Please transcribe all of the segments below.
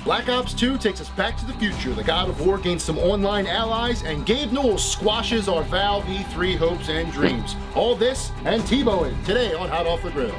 Black Ops 2 takes us back to the future. The God of War gains some online allies, and Gabe Newell squashes our Valve E3 hopes and dreams. All this and Tebowing today on Hot Off the Grill.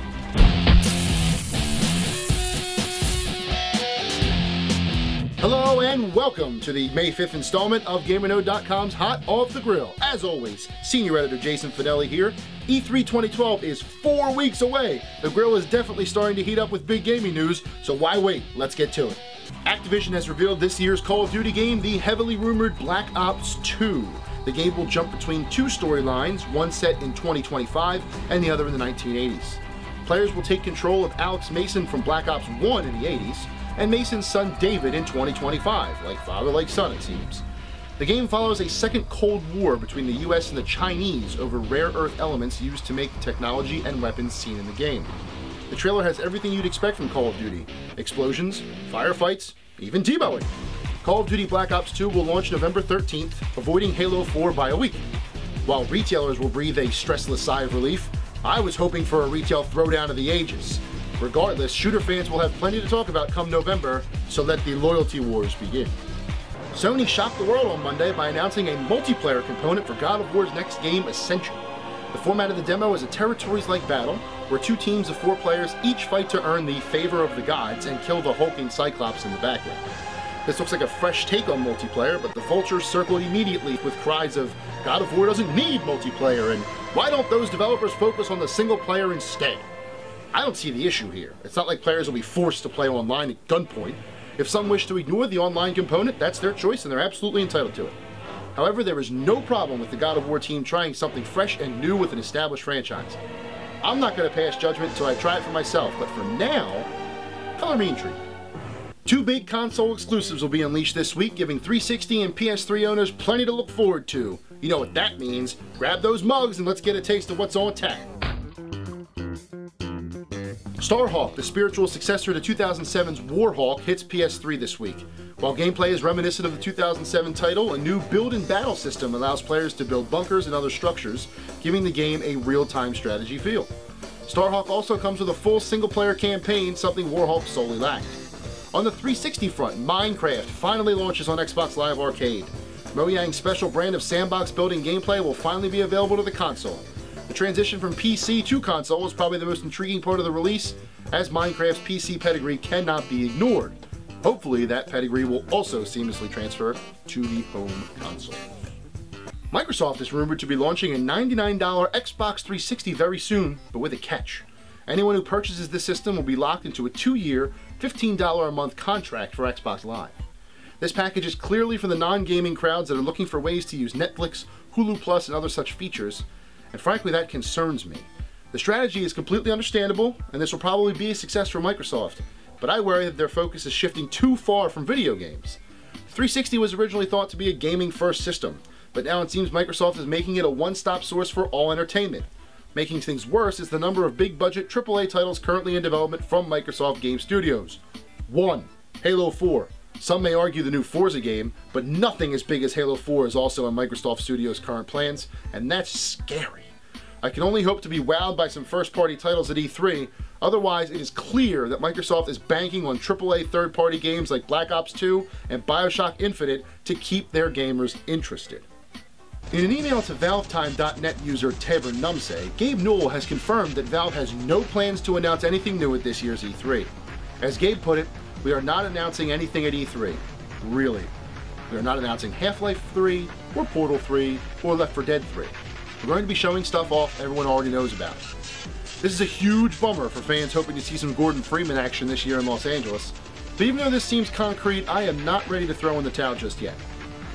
Hello and welcome to the May 5th installment of GamerNode.com's Hot Off the Grill. As always, Senior Editor Jason Fanelli here. E3 2012 is 4 weeks away. The grill is definitely starting to heat up with big gaming news, so why wait? Let's get to it. Activision has revealed this year's Call of Duty game, the heavily rumored Black Ops 2. The game will jump between two storylines, one set in 2025 and the other in the 1980s. Players will take control of Alex Mason from Black Ops 1 in the 80s, and Mason's son David in 2025, like father like son it seems. The game follows a second Cold War between the US and the Chinese over rare earth elements used to make the technology and weapons seen in the game. The trailer has everything you'd expect from Call of Duty: explosions, firefights, even Tebowing. Call of Duty Black Ops 2 will launch November 13th, avoiding Halo 4 by a week. While retailers will breathe a stressless sigh of relief, I was hoping for a retail throwdown of the ages. Regardless, shooter fans will have plenty to talk about come November, so let the loyalty wars begin. Sony shocked the world on Monday by announcing a multiplayer component for God of War's next game, Ascension. The format of the demo is a territories-like battle, where two teams of 4 players each fight to earn the favor of the gods and kill the hulking Cyclops in the background. This looks like a fresh take on multiplayer, but the vultures circled immediately with cries of, God of War doesn't need multiplayer, and why don't those developers focus on the single player instead? I don't see the issue here. It's not like players will be forced to play online at gunpoint. If some wish to ignore the online component, that's their choice and they're absolutely entitled to it. However, there is no problem with the God of War team trying something fresh and new with an established franchise. I'm not going to pass judgment until I try it for myself, but for now, color me intrigued. 2 big console exclusives will be unleashed this week, giving 360 and PS3 owners plenty to look forward to. You know what that means. Grab those mugs and let's get a taste of what's on tap. Starhawk, the spiritual successor to 2007's Warhawk, hits PS3 this week. While gameplay is reminiscent of the 2007 title, a new build and battle system allows players to build bunkers and other structures, giving the game a real-time strategy feel. Starhawk also comes with a full single-player campaign, something Warhawk solely lacked. On the 360 front, Minecraft finally launches on Xbox Live Arcade. Mojang's special brand of sandbox building gameplay will finally be available to the console. The transition from PC to console is probably the most intriguing part of the release, as Minecraft's PC pedigree cannot be ignored. Hopefully that pedigree will also seamlessly transfer to the home console. Microsoft is rumored to be launching a $99 Xbox 360 very soon, but with a catch. Anyone who purchases this system will be locked into a 2-year, $15 a month contract for Xbox Live. This package is clearly for the non-gaming crowds that are looking for ways to use Netflix, Hulu Plus, and other such features. And frankly, that concerns me. The strategy is completely understandable, and this will probably be a success for Microsoft, but I worry that their focus is shifting too far from video games. 360 was originally thought to be a gaming-first system, but now it seems Microsoft is making it a one-stop source for all entertainment. Making things worse is the number of big-budget AAA titles currently in development from Microsoft Game Studios. 1. Halo 4. Some may argue the new Forza game, but nothing as big as Halo 4 is also in Microsoft Studios' current plans, and that's scary. I can only hope to be wowed by some first-party titles at E3, otherwise it is clear that Microsoft is banking on AAA third-party games like Black Ops 2 and Bioshock Infinite to keep their gamers interested. In an email to ValveTime.net user Tebowing, Gabe Newell has confirmed that Valve has no plans to announce anything new at this year's E3. As Gabe put it, we are not announcing anything at E3. Really. We are not announcing Half-Life 3, or Portal 3, or Left 4 Dead 3. We're going to be showing stuff off everyone already knows about. This is a huge bummer for fans hoping to see some Gordon Freeman action this year in Los Angeles, but even though this seems concrete, I am not ready to throw in the towel just yet.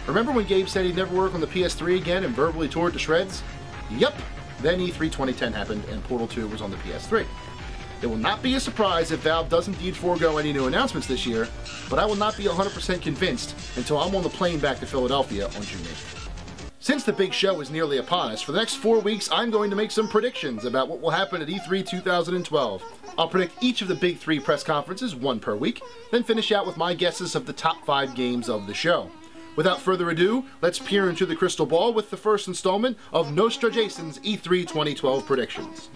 Remember when Gabe said he'd never work on the PS3 again and verbally tore it to shreds? Yep, then E3 2010 happened and Portal 2 was on the PS3. It will not be a surprise if Valve does indeed forego any new announcements this year, but I will not be 100% convinced until I'm on the plane back to Philadelphia on June 8th. Since the big show is nearly upon us, for the next 4 weeks I'm going to make some predictions about what will happen at E3 2012. I'll predict each of the big 3 press conferences, 1 per week, then finish out with my guesses of the top 5 games of the show. Without further ado, let's peer into the crystal ball with the first installment of Nostra Jason's E3 2012 predictions.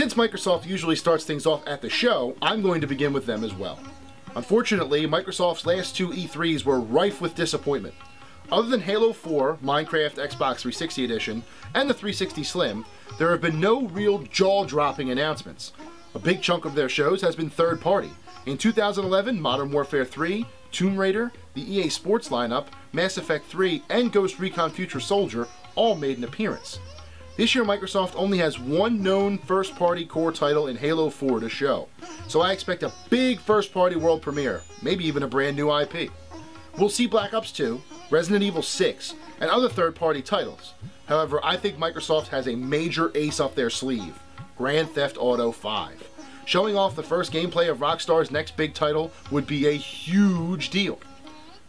Since Microsoft usually starts things off at the show, I'm going to begin with them as well. Unfortunately, Microsoft's last two E3s were rife with disappointment. Other than Halo 4, Minecraft Xbox 360 Edition, and the 360 Slim, there have been no real jaw-dropping announcements. A big chunk of their shows has been third-party. In 2011, Modern Warfare 3, Tomb Raider, the EA Sports lineup, Mass Effect 3, and Ghost Recon Future Soldier all made an appearance. This year, Microsoft only has one known first-party core title in Halo 4 to show, so I expect a big first-party world premiere, maybe even a brand new IP. We'll see Black Ops 2, Resident Evil 6, and other third-party titles. However, I think Microsoft has a major ace up their sleeve, Grand Theft Auto 5. Showing off the first gameplay of Rockstar's next big title would be a huge deal.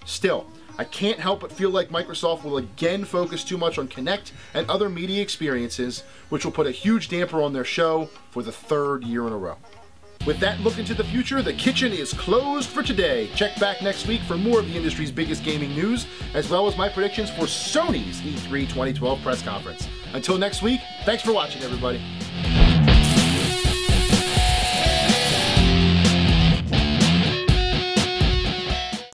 Still, I can't help but feel like Microsoft will again focus too much on Kinect and other media experiences, which will put a huge damper on their show for the third year in a row. With that look into the future, the kitchen is closed for today. Check back next week for more of the industry's biggest gaming news, as well as my predictions for Sony's E3 2012 press conference. Until next week, thanks for watching, everybody.